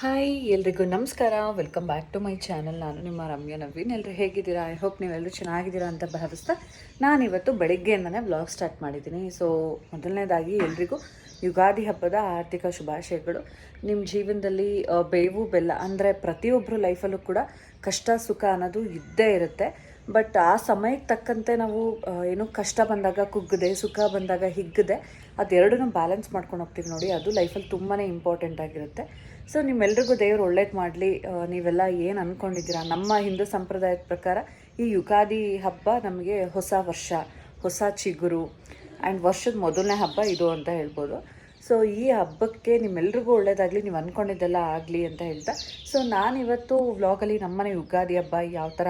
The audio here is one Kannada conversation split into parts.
ಹಾಯ್ ಎಲ್ರಿಗೂ ನಮಸ್ಕಾರ. Welcome back to my channel. ನಾನು ನಿಮ್ಮ ರಮ್ಯಾ ನವೀನ್. ಎಲ್ಲರೂ ಹೇಗಿದ್ದೀರಾ? ಐ ಹೋಪ್ ನೀವೆಲ್ಲರೂ ಚೆನ್ನಾಗಿದ್ದೀರಾ ಅಂತ ಭಾವಿಸ್ತಾ ನಾನಿವತ್ತು ಬೆಳಿಗ್ಗೆಯಿಂದನೇ ವ್ಲಾಗ್ ಸ್ಟಾರ್ಟ್ ಮಾಡಿದ್ದೀನಿ. ಸೊ ಮೊದಲನೇದಾಗಿ ಎಲ್ರಿಗೂ ಯುಗಾದಿ ಹಬ್ಬದ ಆರ್ಥಿಕ ಶುಭಾಶಯಗಳು. ನಿಮ್ಮ ಜೀವನದಲ್ಲಿ ಬೇವು ಬೆಲ್ಲ ಅಂದರೆ ಪ್ರತಿಯೊಬ್ಬರು ಲೈಫಲ್ಲೂ ಕೂಡ ಕಷ್ಟ ಸುಖ ಅನ್ನೋದು ಇದ್ದೇ ಇರುತ್ತೆ. ಬಟ್ ಆ ಸಮಯಕ್ಕೆ ತಕ್ಕಂತೆ ನಾವು ಏನು ಕಷ್ಟ ಬಂದಾಗ ಕುಗ್ಗದೆ, ಸುಖ ಬಂದಾಗ ಹಿಗ್ಗದೆ, ಅದೆರಡನ್ನೂ ಬ್ಯಾಲೆನ್ಸ್ ಮಾಡ್ಕೊಂಡು ಹೋಗ್ತೀವಿ ನೋಡಿ, ಅದು ಲೈಫಲ್ಲಿ ತುಂಬಾ ಇಂಪಾರ್ಟೆಂಟ್ ಆಗಿರುತ್ತೆ. ಸೊ ನಿಮ್ಮೆಲ್ರಿಗೂ ದೇವರು ಒಳ್ಳೇದು ಮಾಡಲಿ. ನೀವೆಲ್ಲ ಏನು ಅಂದ್ಕೊಂಡಿದ್ದೀರಾ, ನಮ್ಮ ಹಿಂದೂ ಸಂಪ್ರದಾಯದ ಪ್ರಕಾರ ಈ ಯುಗಾದಿ ಹಬ್ಬ ನಮಗೆ ಹೊಸ ವರ್ಷ, ಹೊಸ ಚಿಗುರು ಆ್ಯಂಡ್ ವರ್ಷದ ಮೊದಲನೇ ಹಬ್ಬ ಇದು ಅಂತ ಹೇಳ್ಬೋದು. ಸೊ ಈ ಹಬ್ಬಕ್ಕೆ ನಿಮ್ಮೆಲ್ರಿಗೂ ಒಳ್ಳೇದಾಗಲಿ, ನೀವು ಅಂದ್ಕೊಂಡಿದ್ದೆಲ್ಲ ಆಗಲಿ ಅಂತ ಹೇಳ್ತಾ, ಸೊ ನಾನಿವತ್ತು ವ್ಲಾಗಲ್ಲಿ ನಮ್ಮನೆ ಯುಗಾದಿ ಹಬ್ಬ ಯಾವ ಥರ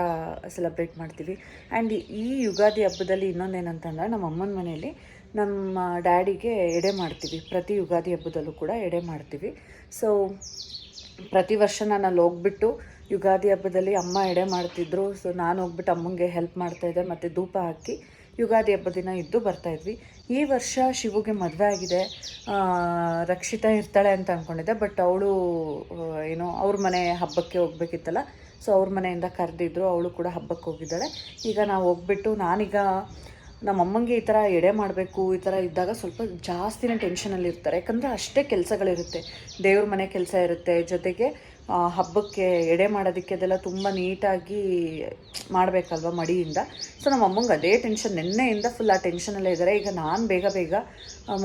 ಸೆಲೆಬ್ರೇಟ್ ಮಾಡ್ತೀವಿ ಆ್ಯಂಡ್ ಈ ಯುಗಾದಿ ಹಬ್ಬದಲ್ಲಿ ಇನ್ನೊಂದೇನಂತಂದರೆ ನಮ್ಮ ಅಮ್ಮನ ಮನೆಯಲ್ಲಿ ನಮ್ಮ ಡ್ಯಾಡಿಗೆ ಎಡೆ ಮಾಡ್ತೀವಿ. ಪ್ರತಿ ಯುಗಾದಿ ಹಬ್ಬದಲ್ಲೂ ಕೂಡ ಎಡೆ ಮಾಡ್ತೀವಿ. ಸೊ ಪ್ರತಿ ವರ್ಷ ನಾನು ಅಲ್ಲಿ ಹೋಗ್ಬಿಟ್ಟು ಯುಗಾದಿ ಹಬ್ಬದಲ್ಲಿ ಅಮ್ಮ ಎಡೆ ಮಾಡ್ತಿದ್ರು. ಸೊ ನಾನು ಹೋಗ್ಬಿಟ್ಟು ಅಮ್ಮಂಗೆ ಹೆಲ್ಪ್ ಮಾಡ್ತಾಯಿದ್ದೆ ಮತ್ತು ಧೂಪ ಹಾಕಿ ಯುಗಾದಿ ಹಬ್ಬದ ದಿನ ಇದ್ದು ಬರ್ತಾಯಿದ್ವಿ. ಈ ವರ್ಷ ಶಿವುಗೆ ಮದುವೆ ಆಗಿದೆ, ರಕ್ಷಿತಾ ಇರ್ತಾಳೆ ಅಂತ ಅಂದ್ಕೊಂಡಿದ್ದೆ. ಬಟ್ ಅವಳು ಏನೋ ಅವ್ರ ಮನೆ ಹಬ್ಬಕ್ಕೆ ಹೋಗ್ಬೇಕಿತ್ತಲ್ಲ, ಸೊ ಅವ್ರ ಮನೆಯಿಂದ ಕರೆದಿದ್ರು, ಅವಳು ಕೂಡ ಹಬ್ಬಕ್ಕೆ ಹೋಗಿದ್ದಾಳೆ. ಈಗ ನಾವು ಹೋಗ್ಬಿಟ್ಟು ನಾನೀಗ ನಮ್ಮಮ್ಮಂಗೆ ಈ ಥರ ಎಡೆ ಮಾಡಬೇಕು ಈ ಥರ ಇದ್ದಾಗ ಸ್ವಲ್ಪ ಜಾಸ್ತಿನೇ ಟೆನ್ಷನಲ್ಲಿ ಇರ್ತಾರೆ. ಯಾಕಂದರೆ ಅಷ್ಟೇ ಕೆಲಸಗಳಿರುತ್ತೆ, ದೇವ್ರ ಮನೆ ಕೆಲಸ ಇರುತ್ತೆ, ಜೊತೆಗೆ ಹಬ್ಬಕ್ಕೆ ಎಡೆ ಮಾಡೋದಕ್ಕೆ ಅದೆಲ್ಲ ತುಂಬ ನೀಟಾಗಿ ಮಾಡಬೇಕಲ್ವ ಮಡಿಯಿಂದ. ಸೊ ನಮ್ಮ ಅಮ್ಮಂಗೆ ಅದೇ ಟೆನ್ಷನ್, ನಿನ್ನೆಯಿಂದ ಫುಲ್ ಆ ಟೆನ್ಷನಲ್ಲೇ ಇದ್ದಾರೆ. ಈಗ ನಾನು ಬೇಗ ಬೇಗ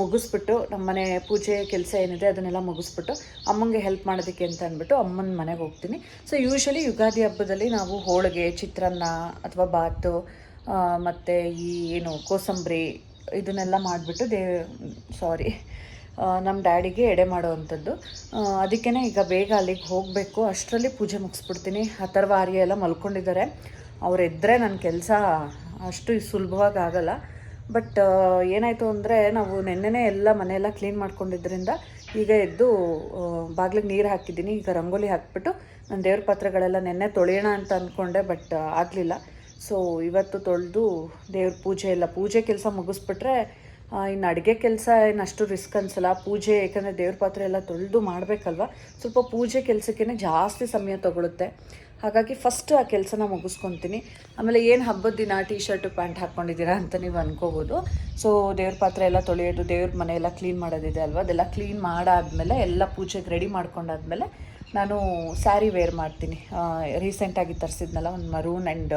ಮುಗಿಸ್ಬಿಟ್ಟು ನಮ್ಮನೆ ಪೂಜೆ ಕೆಲಸ ಏನಿದೆ ಅದನ್ನೆಲ್ಲ ಮುಗಿಸ್ಬಿಟ್ಟು ಅಮ್ಮಂಗೆ ಹೆಲ್ಪ್ ಮಾಡೋದಕ್ಕೆ ಅಂತ ಅಂದ್ಬಿಟ್ಟು ಅಮ್ಮನ ಮನೆಗೆ ಹೋಗ್ತೀನಿ. ಸೊ ಯೂಶ್ವಲಿ ಯುಗಾದಿ ಹಬ್ಬದಲ್ಲಿ ನಾವು ಹೋಳಿಗೆ, ಚಿತ್ರಾನ್ನ ಅಥವಾ ಬಾತು ಮತ್ತು ಈ ಏನು ಕೋಸಂಬರಿ ಇದನ್ನೆಲ್ಲ ಮಾಡಿಬಿಟ್ಟು ನಮ್ಮ ಡ್ಯಾಡಿಗೆ ಎಡೆ ಮಾಡೋ ಅಂಥದ್ದು. ಅದಕ್ಕೇ ಈಗ ಬೇಗ ಅಲ್ಲಿಗೆ ಹೋಗಬೇಕು, ಅಷ್ಟರಲ್ಲಿ ಪೂಜೆ ಮುಗಿಸ್ಬಿಡ್ತೀನಿ. ಅಥರ್ವ ಆರ್ಯ ಎಲ್ಲ ಮಲ್ಕೊಂಡಿದ್ದಾರೆ, ಅವ್ರು ಎದ್ದರೆ ನನ್ನ ಕೆಲಸ ಅಷ್ಟು ಸುಲಭವಾಗಿ ಆಗೋಲ್ಲ. ಬಟ್ ಏನಾಯಿತು ಅಂದರೆ ನಾವು ನೆನ್ನೆನೇ ಎಲ್ಲ ಮನೆಯೆಲ್ಲ ಕ್ಲೀನ್ ಮಾಡ್ಕೊಂಡಿದ್ದರಿಂದ ಈಗ ಎದ್ದು ಬಾಗಿಲಿಗೆ ನೀರು ಹಾಕಿದ್ದೀನಿ. ಈಗ ರಂಗೋಲಿ ಹಾಕಿಬಿಟ್ಟು ನನ್ನ ದೇವ್ರ ಪಾತ್ರೆಗಳೆಲ್ಲ ನೆನ್ನೆ ತೊಳೆಯೋಣ ಅಂತ ಅಂದ್ಕೊಂಡೆ, ಬಟ್ ಆಗಲಿಲ್ಲ. ಸೊ ಇವತ್ತು ತೊಳೆದು ದೇವ್ರ ಪೂಜೆ ಕೆಲಸ ಮುಗಿಸ್ಬಿಟ್ರೆ ಇನ್ನು ಅಡುಗೆ ಕೆಲಸ ಏನು ಅಷ್ಟು ರಿಸ್ಕ್ ಅನಿಸಲ್ಲ. ಪೂಜೆ ಯಾಕಂದರೆ ದೇವ್ರ ಪಾತ್ರೆ ಎಲ್ಲ ತೊಳೆದು ಮಾಡಬೇಕಲ್ವ, ಸ್ವಲ್ಪ ಪೂಜೆ ಕೆಲಸಕ್ಕೇ ಜಾಸ್ತಿ ಸಮಯ ತೊಗೊಳುತ್ತೆ. ಹಾಗಾಗಿ ಫಸ್ಟ್ ಆ ಕೆಲಸನ ಮುಗಿಸ್ಕೊತೀನಿ. ಆಮೇಲೆ ಏನು ಹಬ್ಬದ ದಿನ ಟೀ ಶರ್ಟು ಪ್ಯಾಂಟ್ ಹಾಕ್ಕೊಂಡಿದ್ದೀರಾ ಅಂತ ನೀವು ಅನ್ಕೋಬೋದು. ಸೊ ದೇವ್ರ ಪಾತ್ರೆ ಎಲ್ಲ ತೊಳೆಯೋದು, ದೇವ್ರ ಮನೆಯೆಲ್ಲ ಕ್ಲೀನ್ ಮಾಡೋದಿದೆ ಅಲ್ವ, ಅದೆಲ್ಲ ಕ್ಲೀನ್ ಮಾಡಾದಮೇಲೆ ಎಲ್ಲ ಪೂಜೆಗೆ ರೆಡಿ ಮಾಡ್ಕೊಂಡಾದ್ಮೇಲೆ ನಾನು ಸ್ಯಾರಿ ವೇರ್ ಮಾಡ್ತೀನಿ. ರೀಸೆಂಟಾಗಿ ತರಿಸಿದ್ನಲ್ಲ ಒಂದು ಮರೂನ್ ಆ್ಯಂಡ್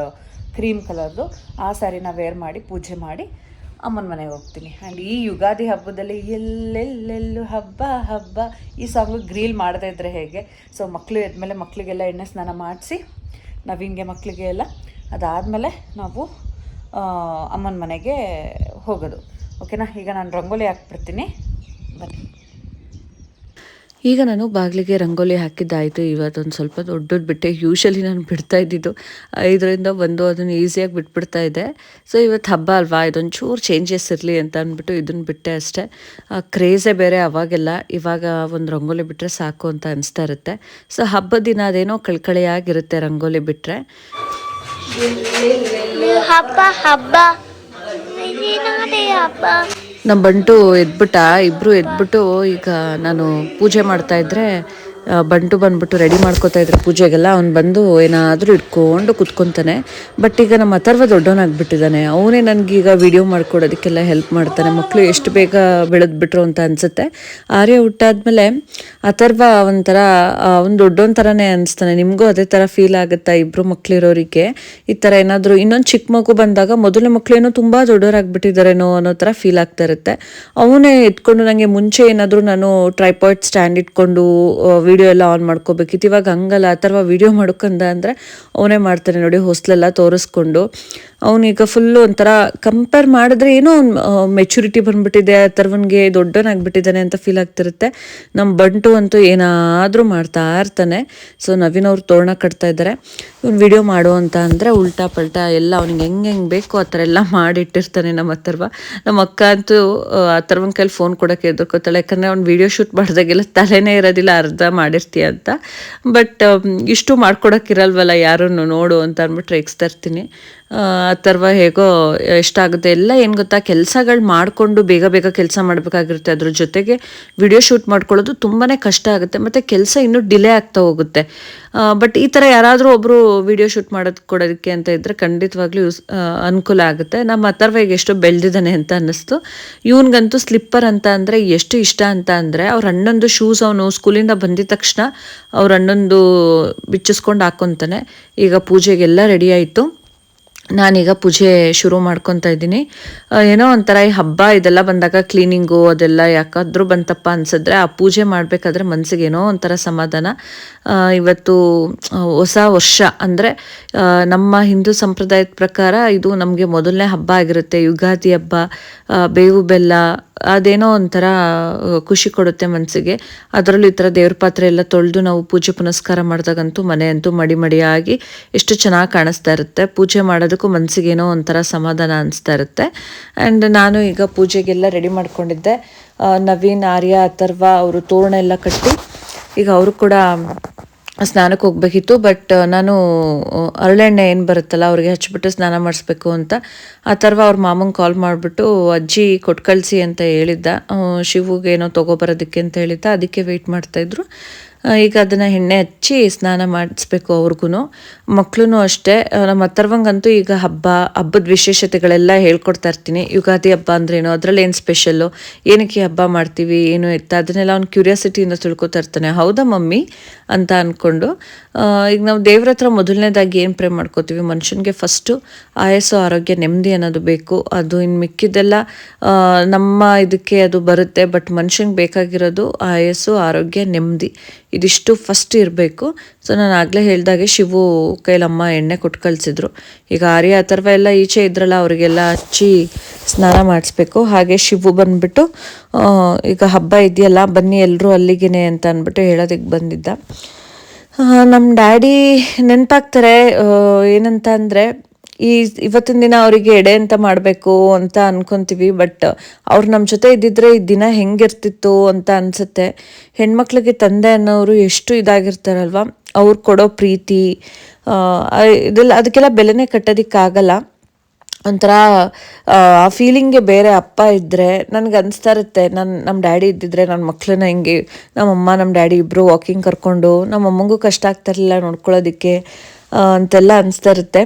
ಕ್ರೀಮ್ ಕಲರ್ದು, ಆ ಸ್ಯಾರಿನ ವೇರ್ ಮಾಡಿ ಪೂಜೆ ಮಾಡಿ ಅಮ್ಮನ ಮನೆಗೆ ಹೋಗ್ತೀನಿ. ಆ್ಯಂಡ್ ಈ ಯುಗಾದಿ ಹಬ್ಬದಲ್ಲಿ ಎಲ್ಲೆಲ್ಲೆಲ್ಲೂ ಹಬ್ಬ ಹಬ್ಬ ಈ ಸಾಂಗು ಗ್ರೀಲ್ ಮಾಡದೇ ಇದ್ದರೆ ಹೇಗೆ. ಸೊ ಮಕ್ಕಳು ಎದ್ಮೇಲೆ ಮಕ್ಕಳಿಗೆಲ್ಲ ಎಣ್ಣೆ ಸ್ನಾನ ಮಾಡಿಸಿ ನವೀನ್ಗೆ ಮಕ್ಕಳಿಗೆ ಎಲ್ಲ ಅದಾದಮೇಲೆ ನಾವು ಅಮ್ಮನ ಮನೆಗೆ ಹೋಗೋದು. ಓಕೆನಾ? ಈಗ ನಾನು ರಂಗೋಲಿ ಹಾಕ್ಬಿಡ್ತೀನಿ, ಬನ್ನಿ. ಈಗ ನಾನು ಬಾಗಿಲಿಗೆ ರಂಗೋಲಿ ಹಾಕಿದ್ದಾಯಿತು. ಇವತ್ತೊಂದು ಸ್ವಲ್ಪ ದೊಡ್ಡದು ಬಿಟ್ಟೆ. ಯೂಶಲಿ ನಾನು ಬಿಡ್ತಾ ಇದ್ದಿದ್ದು 5ರಿಂದ 1 ಅದನ್ನು ಈಸಿಯಾಗಿ ಬಿಟ್ಬಿಡ್ತಾ ಇದ್ದೆ. ಸೊ ಇವತ್ತು ಹಬ್ಬ ಅಲ್ವಾ, ಇದೊಂದು ಚೂರು ಚೇಂಜಸ್ ಇರಲಿ ಅಂತ ಅಂದ್ಬಿಟ್ಟು ಇದನ್ನು ಬಿಟ್ಟೆ ಅಷ್ಟೇ. ಕ್ರೇಜೇ ಬೇರೆ ಅವಾಗೆಲ್ಲ, ಇವಾಗ ಒಂದು ರಂಗೋಲಿ ಬಿಟ್ಟರೆ ಸಾಕು ಅಂತ ಅನಿಸ್ತಾ ಇರುತ್ತೆ. ಸೊ ಹಬ್ಬದ ದಿನ ಅದೇನೋ ಕಳ್ಕಳಿಯಾಗಿರುತ್ತೆ ರಂಗೋಲಿ ಬಿಟ್ಟರೆ. ಹಬ್ಬ ಹಬ್ಬ ಹಬ್ಬ ನಮ್ಮ ಬಂಟು ಎದ್ಬಿಟ್ಟ, ಇಬ್ಬರು ಎದ್ಬಿಟ್ಟು ಈಗ ನಾನು ಪೂಜೆ ಮಾಡ್ತಾಯಿದ್ರೆ ಬಂಟು ಬಂದ್ಬಿಟ್ಟು ರೆಡಿ ಮಾಡ್ಕೋತಾ ಇದ್ರೆ ಪೂಜೆಗೆಲ್ಲ. ಅವ್ನು ಬಂದು ಏನಾದರೂ ಇಟ್ಕೊಂಡು ಕುತ್ಕೊತಾನೆ. ಬಟ್ ಈಗ ನಮ್ಮ ಅಥರ್ವ ದೊಡ್ಡವನಾಗ್ಬಿಟ್ಟಿದ್ದಾನೆ, ಅವನೇ ನನಗೀಗ ವಿಡಿಯೋ ಮಾಡ್ಕೊಡೋದಕ್ಕೆಲ್ಲ ಹೆಲ್ಪ್ ಮಾಡ್ತಾನೆ. ಮಕ್ಕಳು ಎಷ್ಟು ಬೇಗ ಬೆಳೆದ್ಬಿಟ್ರು ಅಂತ ಅನಿಸುತ್ತೆ. ಆರ್ಯ ಹುಟ್ಟಾದ್ಮೇಲೆ ಅಥರ್ವ ಒಂಥರ ಅವ್ನು ದೊಡ್ಡವನ ಥರನೇ ಅನಿಸ್ತಾನೆ. ನಿಮಗೂ ಅದೇ ಥರ ಫೀಲ್ ಆಗುತ್ತಾ? ಇಬ್ಬರು ಮಕ್ಕಳಿರೋರಿಗೆ ಈ ಥರ ಏನಾದರೂ ಇನ್ನೊಂದು ಚಿಕ್ಕ ಮಗು ಬಂದಾಗ ಮೊದಲನೇ ಮಕ್ಕಳೇನೋ ತುಂಬ ದೊಡ್ಡವರಾಗ್ಬಿಟ್ಟಿದ್ದಾರೇನೋ ಅನ್ನೋ ಥರ ಫೀಲ್ ಆಗ್ತಾ ಇರುತ್ತೆ. ಅವನೇ ಎತ್ಕೊಂಡು ನನಗೆ ಮುಂಚೆ ಏನಾದರೂ ನಾನು ಟ್ರೈಪಾಡ್ ಸ್ಟ್ಯಾಂಡ್ ಇಟ್ಕೊಂಡು ವಿಡಿಯೋ ಎಲ್ಲ ಆನ್ ಮಾಡ್ಕೋಬೇಕಿತ್ತು. ಇವಾಗ ಹಂಗಲ್ಲ, ಅಥರ್ವ ವಿಡಿಯೋ ಮಾಡ್ಕೊಂಡ ಅಂದರೆ ಅವನೇ ಮಾಡ್ತಾನೆ ನೋಡಿ, ಹೊಸ್ಲೆಲ್ಲ ತೋರಿಸ್ಕೊಂಡು. ಅವನೀಗ ಫುಲ್ಲು ಒಂಥರ ಕಂಪೇರ್ ಮಾಡಿದ್ರೆ ಏನೋ ಮೆಚುರಿಟಿ ಬಂದ್ಬಿಟ್ಟಿದೆ, ಅಥರ್ವನ್ಗೆ ದೊಡ್ಡವನಾಗ್ಬಿಟ್ಟಿದ್ದಾನೆ ಅಂತ ಫೀಲ್ ಆಗ್ತಿರುತ್ತೆ. ನಮ್ಮ ಬಂಟು ಅಂತೂ ಏನಾದರೂ ಮಾಡ್ತಾ ಇರ್ತಾನೆ. ಸೊ ನವೀನ್ ಅವ್ರು ತೋರಣ ಕಟ್ತಾ ಇದ್ದಾರೆ. ಇವ್ನು ವಿಡಿಯೋ ಮಾಡು ಅಂತ ಅಂದರೆ ಉಲ್ಟಾ ಪಲ್ಟಾ ಎಲ್ಲ ಅವ್ನಿಗೆ ಹೆಂಗೆ ಬೇಕೋ ಆ ಥರ ಎಲ್ಲ ಮಾಡಿಟ್ಟಿರ್ತಾನೆ ನಮ್ಮ ಅಥರ್ವ. ನಮ್ಮ ಅಕ್ಕ ಅಂತೂ ಅಥರ್ವನ ಕೈಲಿ ಫೋನ್ ಕೊಡೋಕ್ಕೆ ಎದುರ್ಕೋತಾಳೆ, ಯಾಕಂದರೆ ಅವ್ನು ವಿಡಿಯೋ ಶೂಟ್ ಮಾಡಿದಾಗೆಲ್ಲ ತಲೆನೇ ಇರೋದಿಲ್ಲ, ಅರ್ಧ ಮಾಡಿರ್ತೀಯ ಅಂತ. ಬಟ್ ಇಷ್ಟು ಮಾಡ್ಕೊಡೋಕ್ಕಿರಲ್ವಲ್ಲ ಯಾರೂ, ನೋಡು ಅಂತ ಅಂದ್ಬಿಟ್ಟು ರೇಗಿಸ್ತಾ ಇರ್ತೀನಿ. ಅಥರ್ವ ಹೇಗೋ ಎಷ್ಟಾಗುತ್ತೆ ಎಲ್ಲ ಏನು ಗೊತ್ತಾ, ಕೆಲಸಗಳು ಮಾಡಿಕೊಂಡು ಬೇಗ ಬೇಗ ಕೆಲಸ ಮಾಡಬೇಕಾಗಿರುತ್ತೆ. ಅದ್ರ ಜೊತೆಗೆ ವಿಡಿಯೋ ಶೂಟ್ ಮಾಡ್ಕೊಳ್ಳೋದು ತುಂಬಾ ಕಷ್ಟ ಆಗುತ್ತೆ, ಮತ್ತು ಕೆಲಸ ಇನ್ನೂ ಡಿಲೇ ಆಗ್ತಾ ಹೋಗುತ್ತೆ. ಬಟ್ ಈ ಥರ ಯಾರಾದರೂ ಒಬ್ಬರು ವಿಡಿಯೋ ಶೂಟ್ ಕೊಡೋದಕ್ಕೆ ಅಂತ ಇದ್ದರೆ ಖಂಡಿತವಾಗ್ಲೂ ಅನುಕೂಲ ಆಗುತ್ತೆ. ನಮ್ಮ ಅಥರ್ವಗೆ ಎಷ್ಟು ಬೆಳೆದಿದ್ದಾನೆ ಅಂತ ಅನ್ನಿಸ್ತು. ಇವನಿಗಂತೂ ಸ್ಲಿಪ್ಪರ್ ಅಂತ ಅಂದರೆ ಎಷ್ಟು ಇಷ್ಟ ಅಂತ ಅಂದರೆ, ಅವ್ರ ಅಣ್ಣಂದು ಶೂಸ್ ಅವನು ಸ್ಕೂಲಿಂದ ಬಂದಿದ ತಕ್ಷಣ ಅವ್ರ ಅಣ್ಣಂದು ಬಿಚ್ಚಿಸ್ಕೊಂಡು ಹಾಕ್ಕೊತಾನೆ. ಈಗ ಪೂಜೆಗೆಲ್ಲ ರೆಡಿ ಆಯಿತು. ನಾನೀಗ ಪೂಜೆ ಶುರು ಮಾಡ್ಕೊತಾ ಇದ್ದೀನಿ. ಏನೋ ಒಂಥರ ಈ ಹಬ್ಬ ಇದೆಲ್ಲ ಬಂದಾಗ ಕ್ಲೀನಿಂಗು ಅದೆಲ್ಲ ಯಾಕಾದರೂ ಬಂತಪ್ಪ ಅನ್ಸಿದ್ರೆ ಆ ಪೂಜೆ ಮಾಡಬೇಕಾದ್ರೆ ಮನಸ್ಸಿಗೆ ಏನೋ ಒಂಥರ ಸಮಾಧಾನ. ಇವತ್ತು ಹೊಸ ವರ್ಷ ಅಂದರೆ ನಮ್ಮ ಹಿಂದೂ ಸಂಪ್ರದಾಯದ ಪ್ರಕಾರ ಇದು ನಮಗೆ ಮೊದಲನೇ ಹಬ್ಬ ಆಗಿರುತ್ತೆ. ಯುಗಾದಿ ಹಬ್ಬ, ಬೇವು ಬೆಲ್ಲ ಅದೇನೋ ಒಂಥರ ಖುಷಿ ಕೊಡುತ್ತೆ ಮನಸ್ಸಿಗೆ. ಅದರಲ್ಲೂ ಈ ಥರ ದೇವ್ರ ಪಾತ್ರೆ ಎಲ್ಲ ತೊಳೆದು ನಾವು ಪೂಜೆ ಪುನಸ್ಕಾರ ಮಾಡಿದಾಗಂತೂ ಮನೆ ಅಂತೂ ಮಡಿ ಮಡಿಯಾಗಿ ಎಷ್ಟು ಚೆನ್ನಾಗಿ ಕಾಣಿಸ್ತಾ ಇರುತ್ತೆ. ಪೂಜೆ ಮಾಡೋದಕ್ಕೂ ಮನಸ್ಸಿಗೇನೋ ಒಂಥರ ಸಮಾಧಾನ ಅನಿಸ್ತಾ ಇರುತ್ತೆ. ಆ್ಯಂಡ್ ನಾನು ಈಗ ಪೂಜೆಗೆಲ್ಲ ರೆಡಿ ಮಾಡ್ಕೊಂಡಿದ್ದೆ. ನವೀನ್, ಆರ್ಯ, ಅಥರ್ವ ಅವರು ತೋರಣ ಎಲ್ಲ ಕಟ್ಟಿ ಈಗ ಅವರು ಕೂಡ ಸ್ನಾನಕ್ಕೆ ಹೋಗಬೇಕಿತ್ತು. ಬಟ್ ನಾನು ಹರಳೆಣ್ಣೆ ಏನು ಬರುತ್ತಲ್ಲ ಅವ್ರಿಗೆ ಹಚ್ಬಿಟ್ಟು ಸ್ನಾನ ಮಾಡಿಸ್ಬೇಕು ಅಂತ ಅಥರ್ವ ಅವ್ರ ಮಾಮಂಗೆ ಕಾಲ್ ಮಾಡಿಬಿಟ್ಟು ಅಜ್ಜಿ ಕೊಟ್ಟು ಕಳಿಸಿ ಅಂತ ಹೇಳಿದ್ದ. ಶಿವುಗೆ ಏನೋ ತೊಗೊಬರೋದಕ್ಕೆ ಅಂತ ಹೇಳಿದ್ದ, ಅದಕ್ಕೆ ವೆಯ್ಟ್ ಮಾಡ್ತಾಯಿದ್ರು. ಈಗ ಅದನ್ನು ಎಣ್ಣೆ ಹಚ್ಚಿ ಸ್ನಾನ ಮಾಡಿಸ್ಬೇಕು ಅವ್ರಿಗೂ. ಮಕ್ಕಳು ಅಷ್ಟೇ. ನಮ್ಮ ಅಥರ್ವಂಗಂತೂ ಈಗ ಹಬ್ಬದ ವಿಶೇಷತೆಗಳೆಲ್ಲ ಹೇಳ್ಕೊಡ್ತಾ ಇರ್ತೀನಿ. ಯುಗಾದಿ ಹಬ್ಬ ಅಂದ್ರೇನು, ಅದರಲ್ಲಿ ಏನು ಸ್ಪೆಷಲ್ಲು, ಏನಕ್ಕೆ ಹಬ್ಬ ಮಾಡ್ತೀವಿ, ಏನು ಇರ್ತಾ ಅದನ್ನೆಲ್ಲ ಅವ್ನು ಕ್ಯೂರಿಯಾಸಿಟಿಯಿಂದ ತಿಳ್ಕೊತಾ ಇರ್ತಾನೆ. ಹೌದಾ ಮಮ್ಮಿ ಅಂತ ಅಂದ್ಕೊಂಡು ಈಗ ನಾವು ದೇವ್ರ ಹತ್ರ ಮೊದಲನೇದಾಗಿ ಏನು ಪ್ರೇ ಮಾಡ್ಕೋತೀವಿ, ಮನುಷ್ಯನಿಗೆ ಫಸ್ಟು ಆಯಸ್ಸು, ಆರೋಗ್ಯ, ನೆಮ್ಮದಿ ಅನ್ನೋದು ಬೇಕು. ಅದು ಇನ್ನು ಮಿಕ್ಕಿದ್ದೆಲ್ಲ ನಮ್ಮ ಇದಕ್ಕೆ ಅದು ಬರುತ್ತೆ. ಬಟ್ ಮನುಷ್ಯನಿಗೆ ಬೇಕಾಗಿರೋದು ಆಯಸ್ಸು, ಆರೋಗ್ಯ, ನೆಮ್ಮದಿ, ಇದಿಷ್ಟು ಫಸ್ಟ್ ಇರಬೇಕು. ಸೊ ನಾನು ಆಗಲೇ ಹೇಳಿದಾಗೆ ಶಿವು ಕೈಲಮ್ಮ ಎಣ್ಣೆ ಕೊಟ್ಟು ಕಳಿಸಿದ್ರು. ಈಗ ಆರ್ಯ ಅಥರ್ವ ಎಲ್ಲ ಈಚೆ ಇದ್ರಲ್ಲ ಅವರಿಗೆಲ್ಲ ಹಚ್ಚಿ ಸ್ನಾನ ಮಾಡಿಸ್ಬೇಕು. ಹಾಗೆ ಶಿವು ಬಂದುಬಿಟ್ಟು ಈಗ ಹಬ್ಬ ಇದೆಯಲ್ಲ ಬನ್ನಿ ಎಲ್ಲರೂ ಅಲ್ಲಿಗೇನೆ ಅಂತ ಅಂದ್ಬಿಟ್ಟು ಹೇಳೋದಕ್ಕೆ ಬಂದಿದ್ದ. ನಮ್ಮ ಡ್ಯಾಡಿ ನೆನಪಾಗ್ತಾರೆ. ಏನಂತ ಅಂದರೆ ಇವತ್ತಿನ ದಿನ ಅವರಿಗೆ ಎಡೆ ಅಂತ ಮಾಡಬೇಕು ಅಂತ ಅನ್ಕೊತೀವಿ. ಬಟ್ ಅವ್ರು ನಮ್ಮ ಜೊತೆ ಇದ್ದಿದ್ರೆ ಈ ದಿನ ಹೆಂಗಿರ್ತಿತ್ತು ಅಂತ ಅನಿಸುತ್ತೆ. ಹೆಣ್ಮಕ್ಳಿಗೆ ತಂದೆ ಅನ್ನೋರು ಎಷ್ಟು ಇದಾಗಿರ್ತಾರಲ್ವ, ಅವ್ರು ಕೊಡೋ ಪ್ರೀತಿ ಇದೆಲ್ಲ ಅದಕ್ಕೆಲ್ಲ ಬೆಲೆನೇ ಕಟ್ಟೋದಕ್ಕಾಗಲ್ಲ. ಒಂಥರ ಆ ಫೀಲಿಂಗೇ ಬೇರೆ. ಅಪ್ಪ ಇದ್ದರೆ ನನಗೆ ಅನಿಸ್ತಾ ಇರುತ್ತೆ, ನಮ್ಮ ಡ್ಯಾಡಿ ಇದ್ದಿದ್ರೆ ನನ್ನ ಮಕ್ಕಳನ್ನ ಹಿಂಗೆ ನಮ್ಮಮ್ಮ ನಮ್ಮ ಡ್ಯಾಡಿ ಇಬ್ಬರು ವಾಕಿಂಗ್ ಕರ್ಕೊಂಡು, ನಮ್ಮಮ್ಮಂಗೂ ಕಷ್ಟ ಆಗ್ತಾಯಿರಲಿಲ್ಲ ನೋಡ್ಕೊಳ್ಳೋದಕ್ಕೆ ಅಂತೆಲ್ಲ ಅನಿಸ್ತಾ ಇರುತ್ತೆ.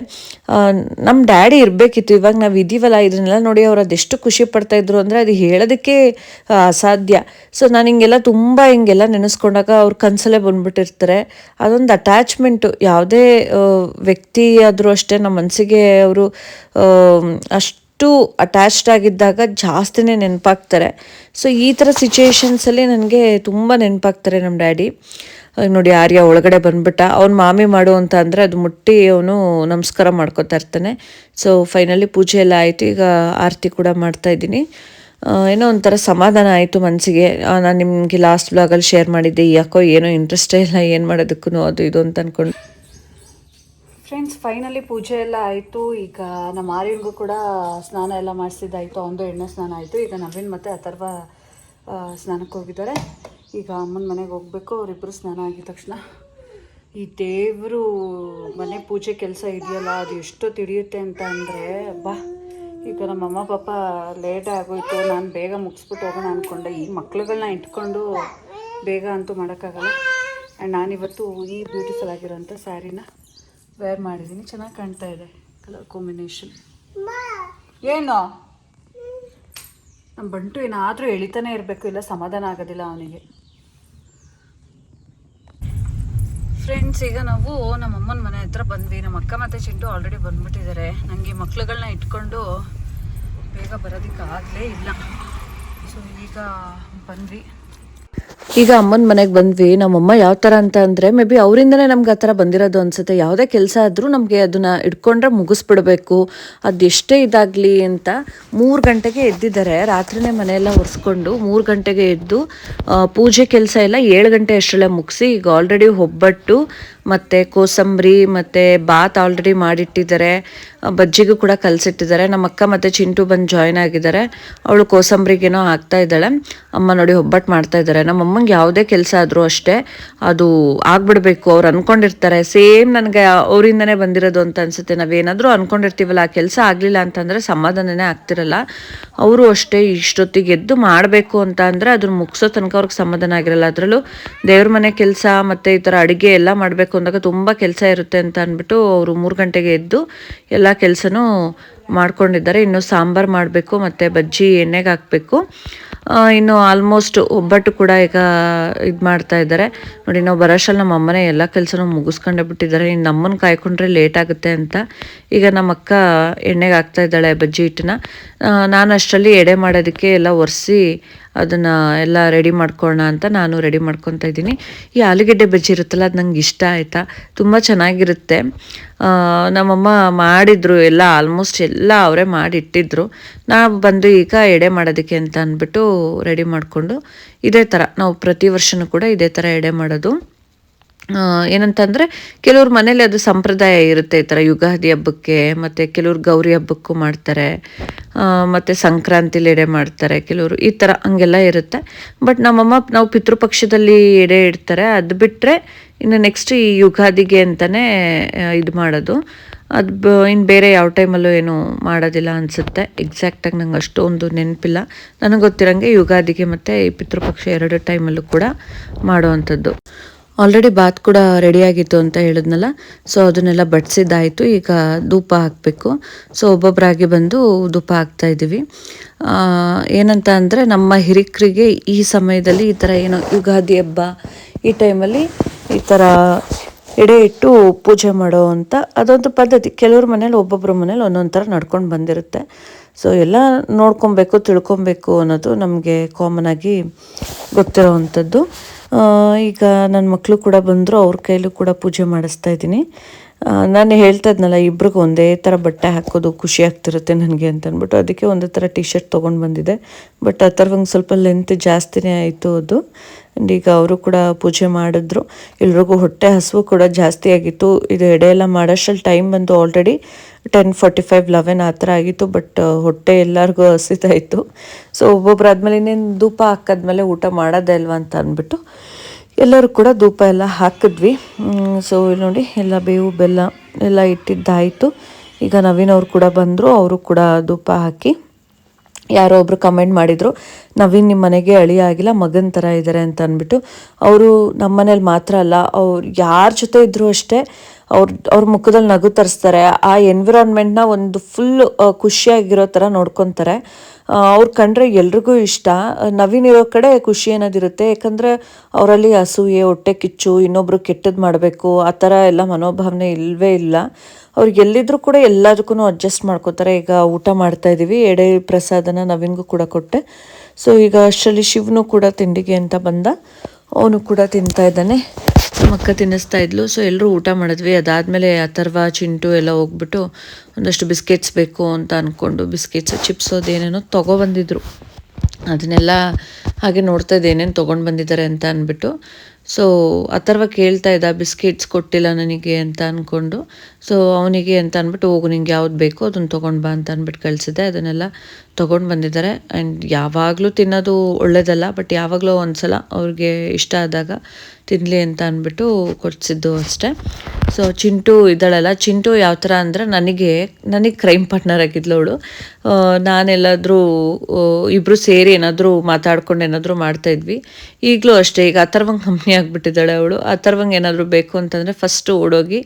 ನಮ್ಮ ಡ್ಯಾಡಿ ಇರಬೇಕಿತ್ತು. ಇವಾಗ ನಾವು ಇದೀವಲ್ಲ, ಇದನ್ನೆಲ್ಲ ನೋಡಿ ಅವ್ರು ಅದೆಷ್ಟು ಖುಷಿ ಪಡ್ತಾಯಿದ್ರು ಅಂದರೆ ಅದು ಹೇಳೋದಕ್ಕೆ ಅಸಾಧ್ಯ. ಸೊ ನಾನು ಹಿಂಗೆಲ್ಲ ನೆನೆಸ್ಕೊಂಡಾಗ ಅವ್ರ ಕನಸಲ್ಲೇ ಬಂದ್ಬಿಟ್ಟಿರ್ತಾರೆ. ಅದೊಂದು ಅಟ್ಯಾಚ್ಮೆಂಟು. ಯಾವುದೇ ವ್ಯಕ್ತಿ ಆದರೂ ಅಷ್ಟೇ ನಮ್ಮ ಮನಸ್ಸಿಗೆ ಅವರು ಅಷ್ಟು ಅಟ್ಯಾಚ್ಡ್ ಆಗಿದ್ದಾಗ ಜಾಸ್ತಿನೇ ನೆನಪಾಗ್ತಾರೆ. ಸೊ ಈ ಥರ ಸಿಚುಯೇಷನ್ಸಲ್ಲಿ ನನಗೆ ತುಂಬ ನೆನಪಾಗ್ತಾರೆ ನಮ್ಮ ಡ್ಯಾಡಿ. ನೋಡಿ ಆರ್ಯ ಒಳಗಡೆ ಬಂದ್ಬಿಟ್ಟ. ಅವ್ನು ಮಾಮಿ ಮಾಡು ಅಂತ ಅಂದರೆ ಅದು ಮುಟ್ಟಿ ಅವನು ನಮಸ್ಕಾರ ಮಾಡ್ಕೊತಾ ಇರ್ತಾನೆ. ಸೊ ಫೈನಲಿ ಪೂಜೆ ಎಲ್ಲ ಆಯಿತು. ಈಗ ಆರತಿ ಕೂಡ ಮಾಡ್ತಾಯಿದ್ದೀನಿ. ಏನೋ ಒಂಥರ ಸಮಾಧಾನ ಆಯಿತು ಮನಸ್ಸಿಗೆ. ನಾನು ನಿಮಗೆ ಲಾಸ್ಟ್ ಬ್ಲಾಗಲ್ಲಿ ಶೇರ್ ಮಾಡಿದ್ದೆ, ಯಾಕೋ ಏನೋ ಇಂಟ್ರೆಸ್ಟೇ ಇಲ್ಲ ಏನು ಮಾಡೋದಕ್ಕೂ ಅದು ಇದು ಅಂತ ಅಂದ್ಕೊಂಡು. ಫ್ರೆಂಡ್ಸ್, ಫೈನಲಿ ಪೂಜೆ ಎಲ್ಲ ಆಯಿತು. ಈಗ ನಮ್ಮ ಆರ್ಯನಿಗೂ ಕೂಡ ಸ್ನಾನ ಎಲ್ಲ ಮಾಡಿಸಿದ್ದಾಯಿತು. ಅವನದು ಎಣ್ಣೆ ಸ್ನಾನ ಆಯಿತು. ಈಗ ನವೀನ್ ಮತ್ತು ಅಥರ್ವ ಸ್ನಾನಕ್ಕೆ ಹೋಗಿದ್ದಾರೆ. ಈಗ ಅಮ್ಮನ ಮನೆಗೆ ಹೋಗಬೇಕು. ಅವರಿಬ್ಬರು ಸ್ನಾನ ಆಗಿದ ತಕ್ಷಣ ಈ ದೇವರು ಮನೆ ಪೂಜೆ ಕೆಲಸ ಇದೆಯಲ್ಲ ಅದು ಎಷ್ಟು ತಿಳಿಯುತ್ತೆ ಅಂತ ಅಂದರೆ ಬಾ. ಈಗ ನಮ್ಮಮ್ಮ ಪಾಪ ಲೇಟ್ ಆಗೋಯ್ತು, ನಾನು ಬೇಗ ಮುಗಿಸ್ಬಿಟ್ಟು ಹೋಗೋಣ ಅಂದ್ಕೊಂಡೆ. ಈ ಮಕ್ಳುಗಳನ್ನ ಇಟ್ಕೊಂಡು ಬೇಗ ಅಂತೂ ಮಾಡೋಕ್ಕಾಗಲ್ಲ. ಆ್ಯಂಡ್ ನಾನಿವತ್ತು ಈ ಬ್ಯೂಟಿಫುಲ್ ಆಗಿರೋಂಥ ಸ್ಯಾರಿನ ವೇರ್ ಮಾಡಿದ್ದೀನಿ. ಚೆನ್ನಾಗಿ ಕಾಣ್ತಾ ಇದೆ ಕಲರ್ ಕಾಂಬಿನೇಷನ್. ಏನು ನಮ್ಮ ಬಂಟು ಏನಾದರೂ ಎಳಿತಾನೆ ಇರಬೇಕು, ಇಲ್ಲ ಸಮಾಧಾನ ಆಗೋದಿಲ್ಲ ಅವನಿಗೆ. ಫ್ರೆಂಡ್ಸ್, ಈಗ ನಾವು ನಮ್ಮಮ್ಮನ ಮನೆ ಹತ್ರ ಬಂದ್ವಿ. ನಮ್ಮ ಅಕ್ಕ ಮತ್ತು ಚಿಂಟು ಆಲ್ರೆಡಿ ಬಂದ್ಬಿಟ್ಟಿದ್ದಾರೆ. ನನಗೆ ಮಕ್ಳುಗಳನ್ನ ಇಟ್ಕೊಂಡು ಬೇಗ ಬರೋದಕ್ಕಾಗಲೇ ಇಲ್ಲ. ಸೊ ಈಗ ಬಂದ್ವಿ. ಈಗ ಅಮ್ಮನ ಮನೆಗೆ ಬಂದ್ವಿ. ನಮ್ಮಮ್ಮ ಯಾವ ಥರ ಅಂತ ಅಂದರೆ ಮೇ ಬಿ ಅವರಿಂದನೇ ನಮ್ಗೆ ಆ ಥರ ಬಂದಿರೋದು ಅನಿಸುತ್ತೆ. ಯಾವುದೇ ಕೆಲಸ ಆದರೂ ನಮಗೆ ಅದನ್ನು ಇಟ್ಕೊಂಡ್ರೆ ಮುಗಿಸ್ಬಿಡ್ಬೇಕು, ಅದೆಷ್ಟೇ ಇದಾಗಲಿ ಅಂತ. 3 ಗಂಟೆಗೆ ಎದ್ದಿದ್ದಾರೆ. ರಾತ್ರಿನೇ ಮನೆಯೆಲ್ಲ ಒರೆಸ್ಕೊಂಡು 3 ಗಂಟೆಗೆ ಎದ್ದು ಪೂಜೆ ಕೆಲಸ ಎಲ್ಲ 7 ಗಂಟೆ ಅಷ್ಟರಲ್ಲೇ ಮುಗಿಸಿ ಈಗ ಆಲ್ರೆಡಿ ಒಬ್ಬಟ್ಟು ಮತ್ತು ಕೋಸಂಬರಿ ಮತ್ತು ಬಾತ್ ಆಲ್ರೆಡಿ ಮಾಡಿಟ್ಟಿದ್ದಾರೆ, ಬಜ್ಜಿಗೂ ಕೂಡ ಕಲಸಿಟ್ಟಿದ್ದಾರೆ. ನಮ್ಮ ಅಕ್ಕ ಮತ್ತು ಚಿಂಟು ಬಂದು ಜಾಯ್ನ್ ಆಗಿದ್ದಾರೆ. ಅವಳು ಕೋಸಂಬರಿಗೇನೋ ಹಾಕ್ತಾ ಇದ್ದಾಳೆ. ಅಮ್ಮ ನೋಡಿ ಒಬ್ಬಟ್ಟು ಮಾಡ್ತಾ ಇದ್ದಾರೆ. ನಮ್ಮ ಅಮ್ಮಂಗೆ ಯಾವುದೇ ಕೆಲಸ ಆದರೂ ಅಷ್ಟೇ ಅದು ಆಗ್ಬಿಡ್ಬೇಕು. ಅವ್ರು ಅಂದ್ಕೊಂಡಿರ್ತಾರೆ, ಸೇಮ್ ನನಗೆ ಅವರಿಂದನೇ ಬಂದಿರೋದು ಅಂತ ಅನಿಸುತ್ತೆ. ನಾವೇನಾದರೂ ಅಂದ್ಕೊಂಡಿರ್ತೀವಲ್ಲ, ಆ ಕೆಲಸ ಆಗಲಿಲ್ಲ ಅಂತಂದರೆ ಸಮಾಧಾನನೇ ಆಗ್ತಿರಲ್ಲ. ಅವರು ಅಷ್ಟೇ ಇಷ್ಟೊತ್ತಿಗೆ ಎದ್ದು ಮಾಡಬೇಕು ಅಂತ ಅಂದರೆ ಅದನ್ನ ಮುಗಿಸೋ ತನಕ ಅವ್ರಿಗೆ ಸಮಾಧಾನ ಆಗಿರಲ್ಲ. ಅದರಲ್ಲೂ ದೇವ್ರ ಮನೆ ಕೆಲಸ ಮತ್ತು ಈ ಥರ ಅಡುಗೆ ಎಲ್ಲ ಮಾಡಬೇಕು ಅಂದಾಗ ತುಂಬ ಕೆಲಸ ಇರುತ್ತೆ ಅಂತ ಅಂದ್ಬಿಟ್ಟು ಅವರು 3 ಗಂಟೆಗೆ ಎದ್ದು ಎಲ್ಲ ಕೆಲಸನೂ ಮಾಡ್ಕೊಂಡಿದ್ದಾರೆ. ಇನ್ನು ಸಾಂಬಾರು ಮಾಡಬೇಕು ಮತ್ತು ಬಜ್ಜಿ ಎಣ್ಣೆಗೆ ಹಾಕಬೇಕು. ಇನ್ನು ಆಲ್ಮೋಸ್ಟ್ ಒಬ್ಬಟ್ಟು ಕೂಡ ಈಗ ಇದು ಮಾಡ್ತಾ ಇದ್ದಾರೆ ನೋಡಿ. ನಾವು ಬರೋಷ್ಟರಲ್ಲಿ ನಮ್ಮ ಅಮ್ಮನೇ ಎಲ್ಲ ಕೆಲಸನೂ ಮುಗಿಸ್ಕೊಂಡೇ ಬಿಟ್ಟಿದ್ದಾರೆ. ಇನ್ನು ನಮ್ಮನ್ನು ಕಾಯ್ಕೊಂಡ್ರೆ ಲೇಟ್ ಆಗುತ್ತೆ ಅಂತ ಈಗ ನಮ್ಮ ಅಕ್ಕ ಎಣ್ಣೆಗೆ ಹಾಕ್ತಾ ಇದ್ದಾಳೆ ಬಜ್ಜಿ ಹಿಟ್ಟನ್ನ. ನಾನು ಅಷ್ಟರಲ್ಲಿ ಎಡೆ ಮಾಡೋದಕ್ಕೆ ಎಲ್ಲ ಒರೆಸಿ ಅದನ್ನು ಎಲ್ಲ ರೆಡಿ ಮಾಡ್ಕೊಳ್ಳೋಣ ಅಂತ ನಾನು ರೆಡಿ ಮಾಡ್ಕೊತಾ ಇದ್ದೀನಿ. ಈ ಆಲೂಗೆಡ್ಡೆ ಬಜ್ಜಿ ಇರುತ್ತಲ್ಲ, ಅದು ನಂಗೆ ಇಷ್ಟ ಆಯಿತಾ, ತುಂಬ ಚೆನ್ನಾಗಿರುತ್ತೆ. ನಮ್ಮಮ್ಮ ಮಾಡಿದರು ಎಲ್ಲ, ಆಲ್ಮೋಸ್ಟ್ ಎಲ್ಲ ಅವರೇ ಮಾಡಿಟ್ಟಿದ್ರು. ನಾವು ಬಂದು ಈಗ ಎಡೆ ಮಾಡೋದಕ್ಕೆ ಅಂತ ಅಂದ್ಬಿಟ್ಟು ರೆಡಿ ಮಾಡಿಕೊಂಡು ಇದೇ ಥರ ನಾವು ಪ್ರತಿ ವರ್ಷವೂ ಕೂಡ ಇದೇ ಥರ ಎಡೆ ಮಾಡೋದು. ಏನಂತಂದರೆ ಕೆಲವ್ರ ಮನೇಲಿ ಅದು ಸಂಪ್ರದಾಯ ಇರುತ್ತೆ, ಈ ಥರ ಯುಗಾದಿ ಹಬ್ಬಕ್ಕೆ, ಮತ್ತು ಕೆಲವ್ರು ಗೌರಿ ಹಬ್ಬಕ್ಕೂ ಮಾಡ್ತಾರೆ, ಮತ್ತು ಸಂಕ್ರಾಂತಿಲಿ ಎಡೆ ಮಾಡ್ತಾರೆ ಕೆಲವರು, ಈ ಥರ ಹಂಗೆಲ್ಲ ಇರುತ್ತೆ. ಬಟ್ ನಮ್ಮಮ್ಮ ನಾವು ಪಿತೃಪಕ್ಷದಲ್ಲಿ ಎಡೆ ಇಡ್ತಾರೆ. ಅದು ಬಿಟ್ಟರೆ ಇನ್ನು ನೆಕ್ಸ್ಟ್ ಈ ಯುಗಾದಿಗೆ ಅಂತಲೇ ಇದು ಮಾಡೋದು. ಅದು ಇನ್ನು ಬೇರೆ ಯಾವ ಟೈಮಲ್ಲೂ ಏನು ಮಾಡೋದಿಲ್ಲ ಅನಿಸುತ್ತೆ. ಎಕ್ಸಾಕ್ಟಾಗಿ ನಂಗೆ ಅಷ್ಟೊಂದು ನೆನಪಿಲ್ಲ. ನನಗೆ ಗೊತ್ತಿರೋಂಗೆ ಯುಗಾದಿಗೆ ಮತ್ತು ಈ ಪಿತೃಪಕ್ಷ 2 ಟೈಮಲ್ಲೂ ಕೂಡ ಮಾಡೋವಂಥದ್ದು. ಆಲ್ರೆಡಿ ಬಾತ್ ಕೂಡ ರೆಡಿಯಾಗಿತ್ತು ಅಂತ ಹೇಳಿದ್ನಲ್ಲ, ಸೊ ಅದನ್ನೆಲ್ಲ ಬಡಿಸಿದ್ದಾಯಿತು. ಈಗ ಧೂಪ ಹಾಕಬೇಕು. ಸೊ ಒಬ್ಬೊಬ್ಬರಾಗಿ ಬಂದು ಧೂಪ ಹಾಕ್ತಾಯಿದ್ದೀವಿ. ಏನಂತ ಅಂದರೆ ನಮ್ಮ ಹಿರಿಕರಿಗೆ ಈ ಸಮಯದಲ್ಲಿ ಈ ಥರ ಏನೋ ಯುಗಾದಿ ಹಬ್ಬ ಈ ಟೈಮಲ್ಲಿ ಈ ಥರ ಎಡೆ ಇಟ್ಟು ಪೂಜೆ ಮಾಡೋ ಅಂತ ಅದೊಂದು ಪದ್ಧತಿ. ಕೆಲವ್ರ ಮನೇಲಿ ಒಬ್ಬೊಬ್ಬರ ಮನೇಲಿ ಒಂದೊಂದು ಥರ ನಡ್ಕೊಂಡು ಬಂದಿರುತ್ತೆ. ಸೊ ಎಲ್ಲ ನೋಡ್ಕೊಬೇಕು, ತಿಳ್ಕೊಬೇಕು ಅನ್ನೋದು ನಮಗೆ ಕಾಮನ್ ಆಗಿ ಗೊತ್ತಿರೋವಂಥದ್ದು. ಈಗ ನನ್ನ ಮಕ್ಕಳು ಕೂಡ ಬಂದರು, ಅವ್ರ ಕೈಲೂ ಕೂಡ ಪೂಜೆ ಮಾಡಿಸ್ತಾ ಇದ್ದೀನಿ. ನಾನು ಹೇಳ್ತಾ ಇದ್ನಲ್ಲ, ಇಬ್ರಿಗೂ ಒಂದೇ ಥರ ಬಟ್ಟೆ ಹಾಕೋದು ಖುಷಿ ಆಗ್ತಿರುತ್ತೆ ನನಗೆ ಅಂತ ಅಂದ್ಬಿಟ್ಟು ಅದಕ್ಕೆ ಒಂದೇ ಥರ ಟಿ ಶರ್ಟ್ ತೊಗೊಂಡು ಬಂದಿದ್ದೆ. ಬಟ್ ಆ ಥರವಂಗೆ ಸ್ವಲ್ಪ ಲೆಂತ್ ಜಾಸ್ತಿನೇ ಆಯಿತು ಅದು. ಆ್ಯಂಡ್ ಈಗ ಅವರು ಕೂಡ ಪೂಜೆ ಮಾಡಿದ್ರು. ಎಲ್ರಿಗೂ ಹೊಟ್ಟೆ ಹಸಿವು ಕೂಡ ಜಾಸ್ತಿ ಆಗಿತ್ತು. ಇದು ಎಡೆ ಎಲ್ಲ ಮಾಡೋಷ್ಟರಲ್ಲಿ ಟೈಮ್ ಬಂದು ಆಲ್ರೆಡಿ 10:45, 11 ಆ ಥರ ಆಗಿತ್ತು. ಬಟ್ ಹೊಟ್ಟೆ ಎಲ್ಲರಿಗೂ ಹಸಿತಾಯಿತು. ಸೊ ಒಬ್ಬೊಬ್ರು ಆದಮೇಲೆ ಇನ್ನೇನು ಧೂಪ ಹಾಕಿದ್ಮೇಲೆ ಊಟ ಮಾಡೋದೇ ಅಲ್ವಾ ಅಂತ ಅಂದ್ಬಿಟ್ಟು ಎಲ್ಲರೂ ಕೂಡ ಧೂಪ ಎಲ್ಲ ಹಾಕಿದ್ವಿ. ಸೊ ಇಲ್ಲಿ ನೋಡಿ ಎಲ್ಲ ಬೇವು ಬೆಲ್ಲ ಎಲ್ಲ ಇಟ್ಟಿದ್ದಾಯಿತು. ಈಗ ನವೀನ್ ಅವ್ರು ಕೂಡ ಬಂದರು, ಅವರು ಕೂಡ ಧೂಪ ಹಾಕಿ. ಯಾರೋ ಒಬ್ರು ಕಮೆಂಟ್ ಮಾಡಿದರು, ನವೀನ್ ನಿಮ್ಮ ಮನೆಗೆ ಅಳಿಯ ಆಗಿಲ್ಲ, ಮಗನ ಥರ ಇದ್ದಾರೆ ಅಂತ ಅಂದ್ಬಿಟ್ಟು. ಅವರು ನಮ್ಮ ಮನೇಲಿ ಮಾತ್ರ ಅಲ್ಲ, ಅವ್ರು ಯಾರ ಜೊತೆ ಇದ್ದರೂ ಅಷ್ಟೇ ಅವ್ರ ಮುಖದಲ್ಲಿ ನಗು ತರಿಸ್ತಾರೆ. ಆ ಎನ್ವಿರಾನ್ಮೆಂಟ್ನ ಒಂದು ಫುಲ್ ಖುಷಿಯಾಗಿರೋ ಥರ ನೋಡ್ಕೊತಾರೆ. ಅವ್ರು ಕಂಡ್ರೆ ಎಲ್ರಿಗೂ ಇಷ್ಟ. ನವೀನ್ ಇರೋ ಕಡೆ ಖುಷಿ ಅನ್ನೋದಿರುತ್ತೆ. ಯಾಕಂದರೆ ಅವರಲ್ಲಿ ಅಸೂಯೆ, ಹೊಟ್ಟೆ ಕಿಚ್ಚು, ಇನ್ನೊಬ್ರು ಕೆಟ್ಟದ್ದು ಮಾಡಬೇಕು ಆ ಥರ ಎಲ್ಲ ಮನೋಭಾವನೆ ಇಲ್ಲವೇ ಇಲ್ಲ. ಅವ್ರಿಗೆ ಎಲ್ಲಿದ್ರೂ ಕೂಡ ಎಲ್ಲದಕ್ಕೂ ಅಡ್ಜಸ್ಟ್ ಮಾಡ್ಕೋತಾರೆ. ಈಗ ಊಟ ಮಾಡ್ತಾಯಿದ್ದೀವಿ. ಎಡೆ ಪ್ರಸಾದನ ನವೀನ್ಗೂ ಕೂಡ ಕೊಟ್ಟೆ. ಸೊ ಈಗ ಅಷ್ಟರಲ್ಲಿ ಶಿವನು ಕೂಡ ತಿಂಡಿಗೆ ಅಂತ ಬಂದ, ಅವನು ಕೂಡ ತಿಂತಾ ಇದ್ದಾನೆ. ನಮ್ಮ ಅಕ್ಕ ತಿನ್ನಿಸ್ತಾ ಇದ್ಲು. ಸೊ ಎಲ್ಲರೂ ಊಟ ಮಾಡಿದ್ವಿ. ಅದಾದಮೇಲೆ ಅಥರ್ವ, ಚಿಂಟು ಎಲ್ಲ ಹೋಗ್ಬಿಟ್ಟು ಒಂದಷ್ಟು ಬಿಸ್ಕೆಟ್ಸ್ ಬೇಕು ಅಂತ ಅಂದ್ಕೊಂಡು ಬಿಸ್ಕೆಟ್ಸ್, ಚಿಪ್ಸ್ ಅದೇನೇನೋ ತೊಗೊಬಂದಿದ್ರು. ಅದನ್ನೆಲ್ಲ ಹಾಗೆ ನೋಡ್ತಾ ಇದ್ದೆ ಏನೇನು ತೊಗೊಂಡು ಬಂದಿದ್ದಾರೆ ಅಂತ ಅಂದ್ಬಿಟ್ಟು. ಸೊ ಅಥರ್ವ ಕೇಳ್ತಾ ಇದ್ದ, ಬಿಸ್ಕೆಟ್ಸ್ ಕೊಟ್ಟಿಲ್ಲ ನನಗೆ ಅಂತ ಅಂದ್ಕೊಂಡು. ಸೊ ಅವನಿಗೆ ಅಂತ ಅಂದ್ಬಿಟ್ಟು, ಹೋಗು ನಿಂಗೆ ಯಾವ್ದು ಬೇಕೋ ಅದನ್ನು ತೊಗೊಂಡು ಬಾ ಅಂತ ಅಂದ್ಬಿಟ್ಟು ಕಳಿಸಿದ್ದೆ. ಅದನ್ನೆಲ್ಲ ತೊಗೊಂಡು ಬಂದಿದ್ದಾರೆ. ಆ್ಯಂಡ್ ಯಾವಾಗಲೂ ತಿನ್ನೋದು ಒಳ್ಳೆಯದಲ್ಲ, ಬಟ್ ಯಾವಾಗಲೂ ಒಂದು ಸಲ ಅವ್ರಿಗೆ ಇಷ್ಟ ಆದಾಗ ತಿನ್ನಲಿ ಅಂತ ಅಂದ್ಬಿಟ್ಟು ಕೊಡಿಸಿದ್ದು ಅಷ್ಟೇ. ಸೊ ಚಿಂಟು ಇದ್ದಾಳಲ್ಲ, ಚಿಂಟು ಯಾವ ಥರ ಅಂದರೆ ನನಗೆ ಕ್ರೈಮ್ ಪಾರ್ಟ್ನರ್ ಆಗಿದ್ಲು ಅವಳು. ನಾನೆಲ್ಲಾದರೂ ಇಬ್ಬರು ಸೇರಿ ಏನಾದರೂ ಮಾತಾಡ್ಕೊಂಡು ಏನಾದರೂ ಮಾಡ್ತಾಯಿದ್ವಿ. ಈಗಲೂ ಅಷ್ಟೇ. ಈಗ ಅಥರ್ವಂಗೆ ಕಂಪ್ನಿ ಆಗಿಬಿಟ್ಟಿದ್ದಾಳೆ ಅವಳು. ಅಥರ್ವಂಗೆ ಏನಾದರೂ ಬೇಕು ಅಂತಂದರೆ ಫಸ್ಟು ಓಡೋಗಿ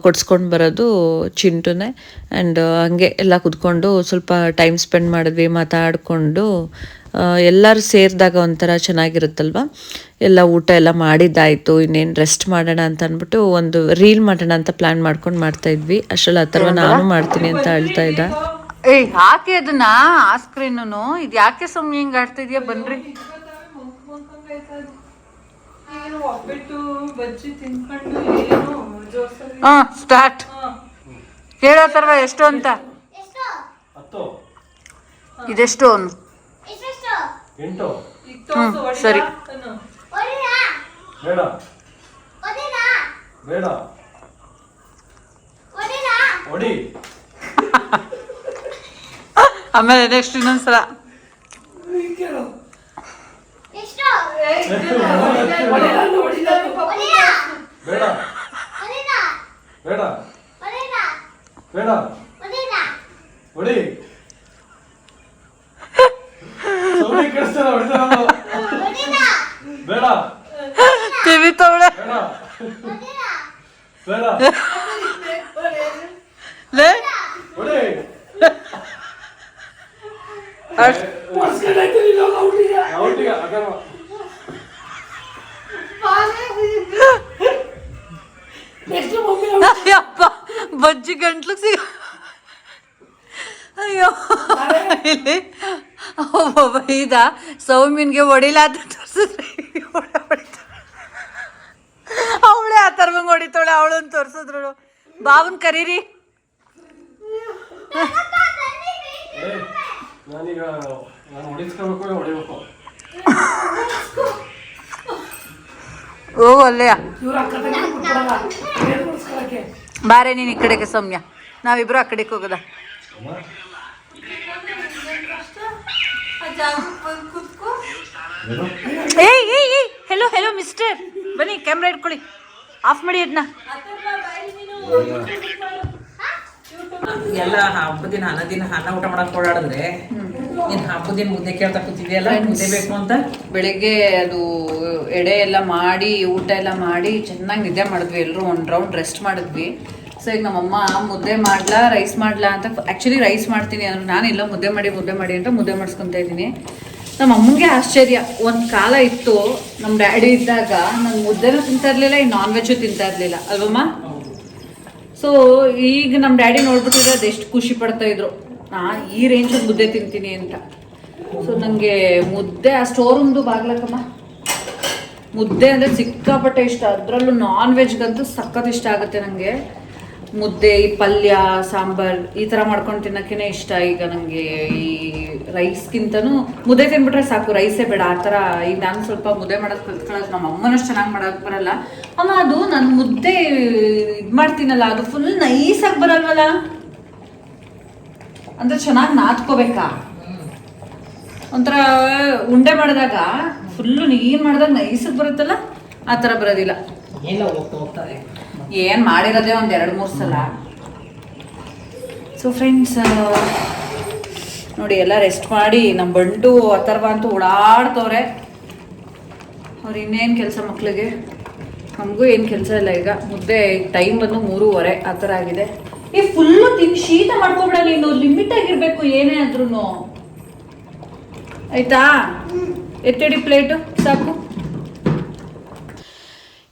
ಕೊಡ್ಸ್ಕೊಂಡು ಬರೋದು ಚಿಂಟುನೇ. ಆ್ಯಂಡ್ ಹಂಗೆ ಎಲ್ಲ ಕುತ್ಕೊಂಡು ಸ್ವಲ್ಪ ಟೈಮ್ ಸ್ಪೆಂಡ್ ಮಾಡಿದ್ವಿ, ಮಾತಾಡಿಕೊಂಡು. ಎಲ್ಲರೂ ಸೇರಿದಾಗ ಒಂಥರ ಚೆನ್ನಾಗಿರುತ್ತಲ್ವ. ಎಲ್ಲ ಊಟ ಎಲ್ಲ ಮಾಡಿದ್ದಾಯಿತು. ಇನ್ನೇನು ರೆಸ್ಟ್ ಮಾಡೋಣ ಅಂತ ಅಂದ್ಬಿಟ್ಟು ಒಂದು ರೀಲ್ ಮಾಡೋಣ ಅಂತ ಪ್ಲ್ಯಾನ್ ಮಾಡ್ಕೊಂಡು ಮಾಡ್ತಾಯಿದ್ವಿ. ಅಷ್ಟರಲ್ಲಿ ಅಥರ್ವ ನಾನು ಮಾಡ್ತೀನಿ ಅಂತ ಹೇಳ್ತಾ ಇದ್ದ. ಏಯ್ ಯಾಕೆ ಅದನ್ನ ಆ ಸ್ಕ್ರೀನು ಇದು ಯಾಕೆ ಸುಮ್ಮನೆ ಹಿಂಗೆ ಆಡ್ತಾ ಇದೆಯಾ? ಬನ್ರಿ. ಸ್ಟಾರ್ಟ್. ಕೇಳೋ ಥರ ಎಷ್ಟು ಅಂತ. ಇದೆಷ್ಟು? ಸರಿ. ಬೇಡ ಹೊಡಿ ಆಮೇಲೆ ನೆಕ್ಸ್ಟ್ ಇನ್ನೊಂದ್ಸಲ ಬೇಡ ಬೇಡ ಬೇಡ ಹೊಡಿ ಸೌಂಡ್ ಕೇಳಿಸ್ತಾರ ಹೊಡಿತಾರ ಬೇಡ ಟಿವಿ ತಗೊಳ್ಳೆ ಬೇಡ ಲೇ ಹೊಡಿ ಔಟಿಗೆ ಅದನ್ನು ಅಪ್ಪ ಬಜ್ಜಿ ಗಂಟ್ಲು ಸಿಗ ಅಯ್ಯೋ ಇಲ್ಲಿ ಒಬ್ಬ ಇದ ಸೌಮ್ಯನ್ಗೆ ಹೊಡಿಲ್ಲ ಅಂತ ತೋರಿಸಿದ್ರೆ ಅವಳೇ ಆ ಥರವಂಗೆ ಹೊಡಿತಾಳೆ ಅವಳನ್ನು ತೋರಿಸಿದ್ರು ಬಾವನ್ ಕರೀರಿ ನಾನೀಗ ನಾನು ಹೊಡಿಸ್ಕೋಬೇಕು ಹೊಡಿಬೇಕು ಹೋಗು ಅಲ್ಲೇ ಬಾರೆ ನೀನು ಈ ಕಡೆಗೆ ಸೌಮ್ಯ ನಾವಿಬ್ರು ಆ ಕಡೆಗೆ ಹೋಗೋದ ಏಯ್ ಏಯ್ ಏಯ್ ಹೆಲೋ ಹೆಲೋ ಮಿಸ್ಟರ್ ಬನ್ನಿ ಕ್ಯಾಮ್ರಾ ಇಟ್ಕೊಳ್ಳಿ ಆಫ್ ಮಾಡಿ ಅದನ್ನ ಎಲ್ಲ ಹಬ್ಬದಿನ ಅನ್ನ ಊಟ ಮಾಡಕ್ ಓಡಾಡಿದ್ರೆ ನೀನ್ ಹಬ್ಬದಿನ ಮುದ್ದೆ ಕೇಳ್ತಾ ಕೂತಿದ್ಯಲ್ಲ ಮುದ್ದೆ ಬೇಕು ಅಂತ ಬೆಳಿಗ್ಗೆ ಅದು ಎಡೆ ಎಲ್ಲ ಮಾಡಿ ಊಟ ಎಲ್ಲ ಮಾಡಿ ಚೆನ್ನಾಗಿ ನಿದ್ದೆ ಮಾಡಿದ್ವಿ ಎಲ್ಲರೂ ಒಂದು ರೌಂಡ್ ರೆಸ್ಟ್ ಮಾಡಿದ್ವಿ. ಸೊ ಈಗ ನಮ್ಮಮ್ಮ ಮುದ್ದೆ ಮಾಡ್ಲಾ ರೈಸ್ ಮಾಡ್ಲಾ ಅಂತ ಆ್ಯಕ್ಚುಲಿ ರೈಸ್ ಮಾಡ್ತೀನಿ ಅಂದ್ರೆ ನಾನೆಲ್ಲ ಮುದ್ದೆ ಮಾಡಿ ಅಂತ ಮುದ್ದೆ ಮಾಡಿಸ್ಕೊತಾ ಇದ್ದೀನಿ. ನಮ್ಮ ಅಮ್ಮಂಗೆ ಆಶ್ಚರ್ಯ, ಒಂದು ಕಾಲ ಇತ್ತು ನಮ್ಮ ಡ್ಯಾಡಿ ಇದ್ದಾಗ ನಾನು ಮುದ್ದೆನೂ ತಿಂತಾ ಇರಲಿಲ್ಲ, ಈ ನಾನ್ ವೆಜ್ಜು ತಿಂತಾ ಇರಲಿಲ್ಲ ಅಲ್ವಮ್ಮ. ಸೊ ಈಗ ನಮ್ಮ ಡ್ಯಾಡಿ ನೋಡ್ಬಿಟ್ಟಿದ್ರೆ ಅದೆಷ್ಟು ಖುಷಿ ಪಡ್ತಾ ಇದ್ರು, ಈ ರೇಂಜ್ ಮುದ್ದೆ ತಿಂತೀನಿ ಅಂತ. ಸೊ ನನಗೆ ಮುದ್ದೆ ಆ ಸ್ಟೋರ್ ರೂಮ್ದು ಬಾಗ್ಲಕ್ಕಮ್ಮ ಮುದ್ದೆ ಅಂದರೆ ಸಿಕ್ಕಾಪಟ್ಟೆ ಇಷ್ಟ, ಅದರಲ್ಲೂ ನಾನ್ ವೆಜ್ಗಂತೂ ಸಖತ್ ಇಷ್ಟ ಆಗುತ್ತೆ ನನಗೆ. ಮುದ್ದೆ ಈ ಪಲ್ಯ ಸಾಂಬಾರ್ ಈ ಥರ ಮಾಡ್ಕೊಂಡು ತಿನ್ನೋಕ್ಕೇ ಇಷ್ಟ. ಈಗ ನನಗೆ ಈ ರೈಸ್ಗಿಂತನೂ ಮುದ್ದೆ ತಿಂದ್ಬಿಟ್ರೆ ಸಾಕು, ರೈಸೇ ಬೇಡ ಆ ಥರ. ಈಗ ನಾನು ಸ್ವಲ್ಪ ಮುದ್ದೆ ಮಾಡೋದು ಕಲ್ತ್ಕೊಳ್ಳೋದು, ನಮ್ಮ ಅಮ್ಮನಷ್ಟು ಚೆನ್ನಾಗಿ ಮಾಡೋಕ್ಕೆ ಬರಲ್ಲ ಅಮ್ಮ. ಅದು ನಾನು ಮುದ್ದೆ ಇದು ಮಾಡ್ತೀನಲ್ಲ ಅದು ಫುಲ್ ನೈಸಾಗಿ ಬರಲ್ವಲ್ಲ, ಅಂದರೆ ಚೆನ್ನಾಗಿ ನಾದ್ಕೋಬೇಕಾ. ಒಂಥರ ಉಂಡೆ ಮಾಡಿದಾಗ ಫುಲ್ಲು ನೀರು ಮಾಡಿದಾಗ ನೈಸಾಗಿ ಬರುತ್ತಲ್ಲ, ಆ ಥರ ಬರೋದಿಲ್ಲ. ಎಲ್ಲ ಹೋಗ್ತಾರೆ ಏನು ಮಾಡಿರೋದೇ ಒಂದು 2-3 ಸಲ. ಸೊ ಫ್ರೆಂಡ್ಸ್ ನೋಡಿ ಎಲ್ಲ ರೆಸ್ಟ್ ಮಾಡಿ ನಮ್ಮ ಬಂಡು ಅಥರ್ವ ಅಂತೂ ಓಡಾಡ್ತವ್ರೆ. ಅವ್ರು ಇನ್ನೇನು ಕೆಲಸ ಮಕ್ಳಿಗೆ, ನಮಗೂ ಏನು ಕೆಲಸ ಇಲ್ಲ. ಈಗ ಮುದ್ದೆ ಟೈಮ್ ಬಂದು 3:30 ಆ ಥರ ಆಗಿದೆ. ಈ ಫುಲ್ಲು ತಿಂದು ಶೀತ ಮಾಡ್ಕೊಬಿಡ, ನೀನು ಲಿಮಿಟ್ ಆಗಿರಬೇಕು ಏನೇ ಆದ್ರೂ ಆಯಿತಾ. ಎತ್ತಿಡಿ ಪ್ಲೇಟು ಸಾಕು.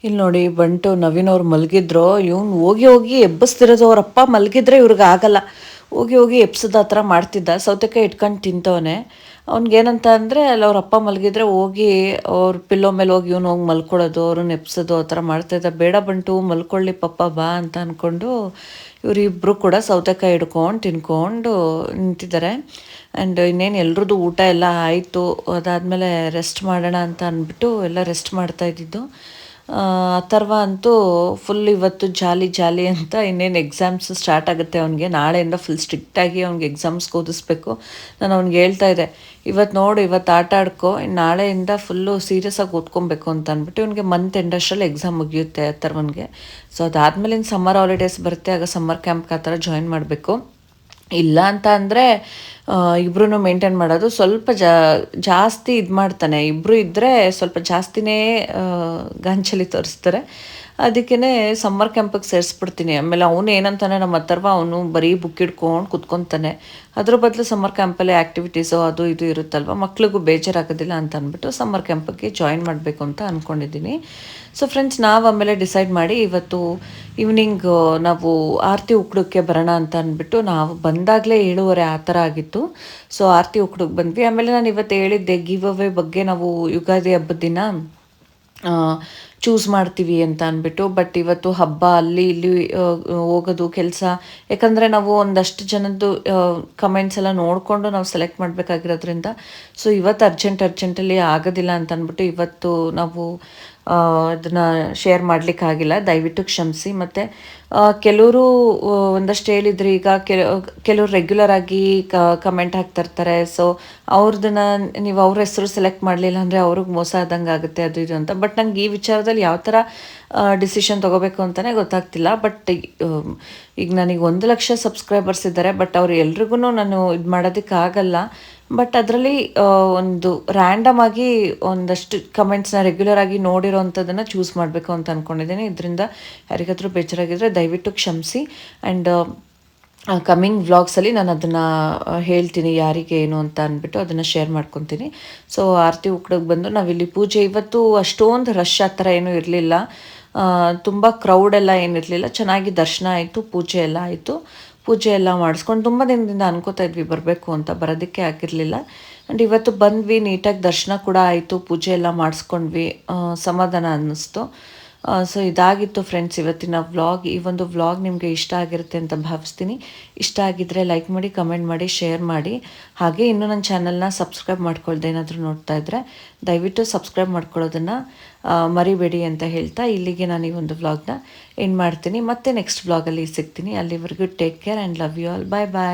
ಇಲ್ಲಿ ನೋಡಿ ಬಂಟು ನವೀನ್ ಅವ್ರು ಮಲಗಿದ್ರು, ಇವ್ನು ಹೋಗಿ ಎಬ್ಬಿಸ್ತಿರೋದು. ಅವ್ರಪ್ಪ ಮಲಗಿದ್ರೆ ಇವ್ರಿಗೆ ಆಗಲ್ಲ, ಹೋಗಿ ಎಬ್ಸೋದು ಆ ಥರ ಮಾಡ್ತಿದ್ದ. ಸೌತೆಕಾಯಿ ಇಟ್ಕೊಂಡು ತಿಂತವನೆ. ಅವ್ನಿಗೇನಂತ ಅಂದರೆ ಅಲ್ಲಿ ಅವ್ರಪ್ಪ ಮಲಗಿದ್ರೆ ಹೋಗಿ ಅವ್ರ ಪಿಲ್ಲೋ ಮೇಲೆ ಹೋಗಿ ಇವ್ನು ಹೋಗಿ ಮಲ್ಕೊಳ್ಳೋದು, ಅವ್ರನ್ನ ಎಬ್ಸೋದು ಆ ಥರ ಮಾಡ್ತಾಯಿದ್ದ. ಬೇಡ ಬಂಟು ಮಲ್ಕೊಳ್ಳಿ ಪಪ್ಪ ಬಾ ಅಂತ ಅಂದ್ಕೊಂಡು ಇವರಿಬ್ಬರು ಕೂಡ ಸೌತೆಕಾಯಿ ಹಿಡ್ಕೊಂಡು ತಿನ್ಕೊಂಡು ನಿಂತಿದ್ದಾರೆ. ಆ್ಯಂಡ್ ಇನ್ನೇನು ಎಲ್ರದ್ದು ಊಟ ಎಲ್ಲ ಆಯಿತು. ಅದಾದಮೇಲೆ ರೆಸ್ಟ್ ಮಾಡೋಣ ಅಂತ ಅಂದ್ಬಿಟ್ಟು ಎಲ್ಲ ರೆಸ್ಟ್ ಮಾಡ್ತಾಯಿದ್ದಿದ್ದು. ಅಥರ್ವ ಅಂತೂ ಫುಲ್ ಇವತ್ತು ಜಾಲಿ ಅಂತ. ಇನ್ನೇನು ಎಕ್ಸಾಮ್ಸ್ ಸ್ಟಾರ್ಟ್ ಆಗುತ್ತೆ ಅವನಿಗೆ, ನಾಳೆಯಿಂದ ಫುಲ್ ಸ್ಟ್ರಿಕ್ಟಾಗಿ ಅವ್ನಿಗೆ ಎಕ್ಸಾಮ್ಸ್ಗೆ ಓದಿಸ್ಬೇಕು. ನಾನು ಅವ್ನಿಗೆ ಹೇಳ್ತಾ ಇದ್ದೆ, ಇವತ್ತು ಆಟ ಆಡ್ಕೊ, ಇನ್ನು ನಾಳೆಯಿಂದ ಫುಲ್ಲು ಸೀರಿಯಸ್ಸಾಗಿ ಓದ್ಕೊಬೇಕು ಅಂತ ಅಂದ್ಬಿಟ್ಟು. ಇವನಿಗೆ ಮಂತ್ ಎಂಡಷ್ಟರಲ್ಲಿ ಎಕ್ಸಾಮ್ ಮುಗಿಯುತ್ತೆ ಅಥರ್ವನಿಗೆ. ಸೊ ಅದಾದಮೇಲೆ ಇನ್ನು ಸಮ್ಮರ್ ಹಾಲಿಡೇಸ್ ಬರುತ್ತೆ, ಆಗ ಸಮ್ಮರ್ ಕ್ಯಾಂಪ್ಗೆ ಆ ಥರ ಜಾಯಿನ್ ಮಾಡಬೇಕು. ಇಲ್ಲ ಅಂತ ಅಂದರೆ ಇಬ್ಬರೂ ಮೇಂಟೈನ್ ಮಾಡೋದು ಸ್ವಲ್ಪ ಜಾಸ್ತಿ ಇದು ಮಾಡ್ತಾನೆ. ಇಬ್ಬರು ಇದ್ದರೆ ಸ್ವಲ್ಪ ಜಾಸ್ತಿನೇ ಗಾಂಚಲಿ ತೋರಿಸ್ತಾರೆ. ಅದಕ್ಕೇ ಸಮ್ಮರ್ ಕ್ಯಾಂಪಿಗೆ ಸೇರಿಸ್ಬಿಡ್ತೀನಿ. ಆಮೇಲೆ ಅವನು ಏನಂತಾನೆ ನಮ್ಮ ಅಥರ್ವ, ಅವನು ಬರೀ ಬುಕ್ ಹಿಡ್ಕೊಂಡು ಕುತ್ಕೊತಾನೆ. ಅದ್ರ ಬದಲು ಸಮ್ಮರ್ ಕ್ಯಾಂಪಲ್ಲಿ ಆ್ಯಕ್ಟಿವಿಟೀಸು ಅದು ಇದು ಇರುತ್ತಲ್ವ, ಮಕ್ಳಿಗೂ ಬೇಜಾರಾಗೋದಿಲ್ಲ ಅಂತ ಅಂದ್ಬಿಟ್ಟು ಸಮ್ಮರ್ ಕ್ಯಾಂಪಿಗೆ ಜಾಯಿನ್ ಮಾಡಬೇಕು ಅಂತ ಅಂದ್ಕೊಂಡಿದ್ದೀನಿ. ಸೊ ಫ್ರೆಂಡ್ಸ್, ನಾವು ಆಮೇಲೆ ಡಿಸೈಡ್ ಮಾಡಿ ಇವತ್ತು ಈವ್ನಿಂಗ್ ನಾವು ಆರತಿ ಉಕ್ಕಡಕ್ಕೆ ಬರೋಣ ಅಂತ ಅಂದ್ಬಿಟ್ಟು ನಾವು ಬಂದಾಗಲೇ 7:30 ಆ ಥರ ಆಗಿತ್ತು. ಸೊ ಆರತಿ ಉಕ್ಕಡಕ್ಕೆ ಬಂದ್ವಿ. ಆಮೇಲೆ ನಾನು ಇವತ್ತು ಹೇಳಿದ್ದೆ ಗಿವ್ ಅವೇ ಬಗ್ಗೆ ನಾವು ಯುಗಾದಿ ಹಬ್ಬದ ದಿನ ಚೂಸ್ ಮಾಡ್ತೀವಿ ಅಂತ ಅಂದ್ಬಿಟ್ಟು. ಬಟ್ ಇವತ್ತು ಹಬ್ಬ ಅಲ್ಲಿ ಇಲ್ಲಿ ಹೋಗೋದು ಕೆಲಸ, ಯಾಕಂದರೆ ನಾವು ಒಂದಷ್ಟು ಜನದ್ದು ಕಮೆಂಟ್ಸ್ ಎಲ್ಲ ನೋಡಿಕೊಂಡು ನಾವು ಸೆಲೆಕ್ಟ್ ಮಾಡಬೇಕಾಗಿರೋದ್ರಿಂದ ಸೊ ಇವತ್ತು ಅರ್ಜೆಂಟಲ್ಲಿ ಆಗೋದಿಲ್ಲ ಅಂತ ಅಂದ್ಬಿಟ್ಟು ಇವತ್ತು ನಾವು ಅದನ್ನು ಶೇರ್ ಮಾಡಲಿಕ್ಕಾಗಿಲ್ಲ, ದಯವಿಟ್ಟು ಕ್ಷಮಿಸಿ. ಮತ್ತು ಕೆಲವರು ಒಂದಷ್ಟು ಹೇಳಿದ್ರು, ಈಗ ಕೆಲವರು ರೆಗ್ಯುಲರ್ ಆಗಿ ಕಮೆಂಟ್ ಹಾಕ್ತಿರ್ತಾರೆ. ಸೊ ಅವ್ರದನ್ನ ನೀವು ಅವ್ರ ಹೆಸರು ಸೆಲೆಕ್ಟ್ ಮಾಡಲಿಲ್ಲ ಅಂದರೆ ಅವ್ರಿಗೆ ಮೋಸ ಆದಂಗೆ ಆಗುತ್ತೆ ಅದು ಇದು ಅಂತ. ಬಟ್ ನಂಗೆ ಈ ವಿಚಾರದಲ್ಲಿ ಯಾವ ಥರ ಡಿಸಿಷನ್ ತೊಗೋಬೇಕು ಅಂತಲೇ ಗೊತ್ತಾಗ್ತಿಲ್ಲ. ಬಟ್ ಈಗ ನನಗೆ 1 ಲಕ್ಷ ಸಬ್ಸ್ಕ್ರೈಬರ್ಸ್ ಇದ್ದಾರೆ, ಬಟ್ ಅವ್ರು ಎಲ್ರಿಗೂ ನಾನು ಇದು ಮಾಡೋದಕ್ಕಾಗಲ್ಲ. ಬಟ್ ಅದರಲ್ಲಿ ಒಂದು ರ್ಯಾಂಡಮ್ ಆಗಿ ಒಂದಷ್ಟು ಕಮೆಂಟ್ಸ್ನ ರೆಗ್ಯುಲರ್ ಆಗಿ ನೋಡಿರೋವಂಥದ್ದನ್ನು ಚೂಸ್ ಮಾಡಬೇಕು ಅಂತ ಅಂದ್ಕೊಂಡಿದ್ದೀನಿ. ಇದರಿಂದ ಯಾರಿಗಾದರೂ ಬೇಜಾರಾಗಿದ್ದರೆ ದಯವಿಟ್ಟು ಕ್ಷಮಿಸಿ. ಆ್ಯಂಡ್ ಕಮ್ಮಿಂಗ್ ವ್ಲಾಗ್ಸಲ್ಲಿ ನಾನು ಅದನ್ನು ಹೇಳ್ತೀನಿ ಯಾರಿಗೆ ಏನು ಅಂತ ಅಂದ್ಬಿಟ್ಟು ಅದನ್ನು ಶೇರ್ ಮಾಡ್ಕೊತೀನಿ. ಸೊ ಆರತಿ ಉಕ್ಕಡಿಗೆ ಬಂದು ನಾವಿಲ್ಲಿ ಪೂಜೆ ಇವತ್ತು ಅಷ್ಟೊಂದು ರಶ್ ಆ ಥರ ಏನೂ ಇರಲಿಲ್ಲ, ತುಂಬ ಕ್ರೌಡೆಲ್ಲ ಏನಿರಲಿಲ್ಲ. ಚೆನ್ನಾಗಿ ದರ್ಶನ ಆಯಿತು, ಪೂಜೆ ಎಲ್ಲ ಆಯಿತು. ಪೂಜೆ ಎಲ್ಲ ಮಾಡಿಸ್ಕೊಂಡು ತುಂಬ ದಿನದಿಂದ ಅನ್ಕೋತಾ ಇದ್ವಿ ಬರಬೇಕು ಅಂತ, ಬರೋದಕ್ಕೆ ಆಗಿರಲಿಲ್ಲ. ಆ್ಯಂಡ್ ಇವತ್ತು ಬಂದ್ವಿ, ನೀಟಾಗಿ ದರ್ಶನ ಕೂಡ ಆಯಿತು, ಪೂಜೆ ಎಲ್ಲ ಮಾಡಿಸ್ಕೊಂಡ್ವಿ, ಸಮಾಧಾನ ಅನ್ನಿಸ್ತು. ಸೊ ಇದಾಗಿತ್ತು ಫ್ರೆಂಡ್ಸ್ ಇವತ್ತಿನ ವ್ಲಾಗ್. ಈ ಒಂದು ವ್ಲಾಗ್ ನಿಮಗೆ ಇಷ್ಟ ಆಗಿರುತ್ತೆ ಅಂತ ಭಾವಿಸ್ತೀನಿ. ಇಷ್ಟ ಆಗಿದ್ದರೆ ಲೈಕ್ ಮಾಡಿ, ಕಮೆಂಟ್ ಮಾಡಿ, ಶೇರ್ ಮಾಡಿ. ಹಾಗೆ ಇನ್ನೂ ನನ್ನ ಚಾನಲ್ನ ಸಬ್ಸ್ಕ್ರೈಬ್ ಮಾಡ್ಕೊಳ್ದೆ ಏನಾದರೂ ನೋಡ್ತಾ ಇದ್ದರೆ ದಯವಿಟ್ಟು ಸಬ್ಸ್ಕ್ರೈಬ್ ಮಾಡ್ಕೊಳ್ಳೋದನ್ನು ಮರಿಬೇಡಿ ಅಂತ ಹೇಳ್ತಾ ಇಲ್ಲಿಗೆ ನಾನು ಈ ಒಂದು ವ್ಲಾಗ್ನ ಎಂಡ್ ಮಾಡ್ತೀನಿ. ಮತ್ತೆ ನೆಕ್ಸ್ಟ್ ವ್ಲಾಗಲ್ಲಿ ಸಿಗ್ತೀನಿ. ಅಲ್ಲಿವರೆಗೂ take care and love you all. Bye bye.